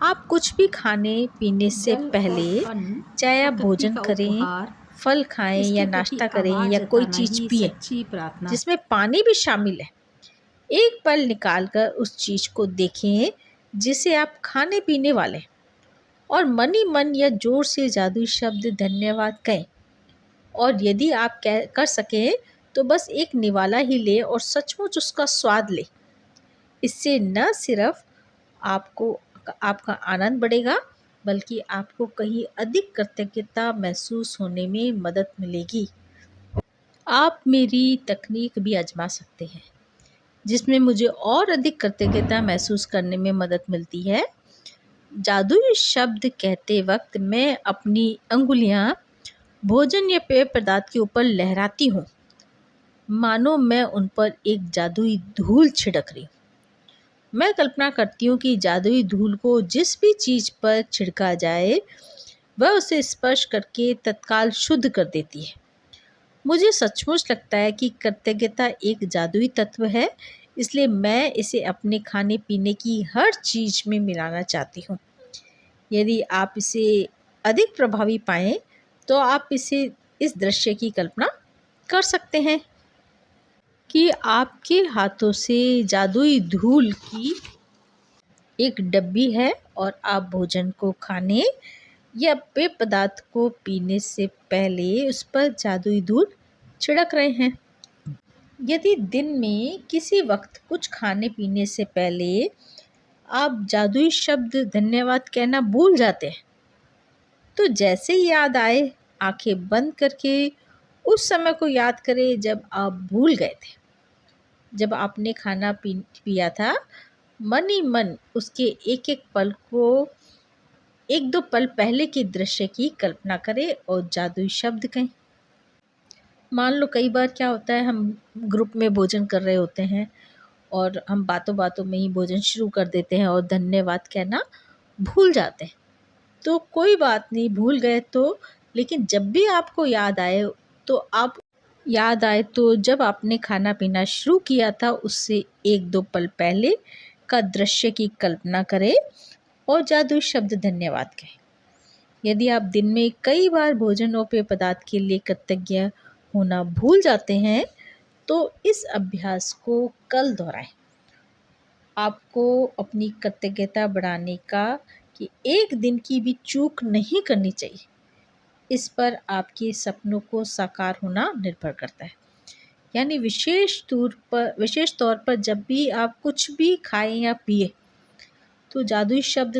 आप कुछ भी खाने पीने से जल और पहले, अन्न चाहे आप प्रकृति भोजन का करें, उपहार, फल खाएं या इसके प्रति नाश्ता करें आभार या कोई जताना चीज़ ही पिएं सच्ची प्रार्थना है। जिसमें पानी भी शामिल है, एक पल निकालकर उस चीज़ को देखें जिसे आप खाने पीने वाले हैं, और मन ही मन या जोर से जादुई शब्द धन्यवाद कहें। और यदि आप कर सकें तो बस एक निवाला ही लें और सचमुच उसका स्वाद लें। इससे न सिर्फ आपको आपका आनंद बढ़ेगा, बल्कि आपको कहीं अधिक कृतज्ञता महसूस होने में मदद मिलेगी। आप मेरी तकनीक भी आजमा सकते हैं, जिसमें मुझे और अधिक कृतज्ञता महसूस करने में मदद मिलती है। जादुई शब्द कहते वक्त मैं अपनी अंगुलियां भोजन या पेय पदार्थ के ऊपर लहराती हूँ, मानो मैं उन पर एक जादुई धूल छिड़क रही हूँ। मैं कल्पना करती हूँ कि जादुई धूल को जिस भी चीज़ पर छिड़का जाए, वह उसे स्पर्श करके तत्काल शुद्ध कर देती है। मुझे सचमुच लगता है कि कृतज्ञता एक जादुई तत्व है, इसलिए मैं इसे अपने खाने पीने की हर चीज़ में मिलाना चाहती हूँ। यदि आप इसे अधिक प्रभावी पाएँ, तो आप इस दृश्य की कल्पना कर सकते हैं कि आपके हाथों से जादुई धूल की एक डब्बी है और आप भोजन को खाने या पेय पदार्थ को पीने से पहले उस पर जादुई धूल छिड़क रहे हैं। यदि दिन में किसी वक्त कुछ खाने पीने से पहले आप जादुई शब्द धन्यवाद कहना भूल जाते हैं, तो जैसे ही याद आए, आंखें बंद करके उस समय को याद करें जब आप भूल गए थे। जब आपने खाना पिया था, मन ही मन उसके एक एक पल को एक दो पल पहले के दृश्य की कल्पना करें और जादुई शब्द कहें। मान लो कई बार क्या होता है, हम ग्रुप में भोजन कर रहे होते हैं और हम बातों बातों में ही भोजन शुरू कर देते हैं और धन्यवाद कहना भूल जाते हैं। तो कोई बात नहीं, भूल गए तो, लेकिन जब भी आपको याद आए तो जब आपने खाना पीना शुरू किया था उससे एक दो पल पहले का दृश्य की कल्पना करें और जादुई शब्द धन्यवाद कहें। यदि आप दिन में कई बार भोजन और पेय पदार्थ के लिए कृतज्ञ होना भूल जाते हैं, तो इस अभ्यास को कल दोहराएं। आपको अपनी कृतज्ञता बढ़ाने का कि एक दिन की भी चूक नहीं करनी चाहिए। इस पर आपके सपनों को साकार होना निर्भर करता है। यानी विशेष तौर पर जब भी आप कुछ भी खाएं या पिए, तो जादुई शब्द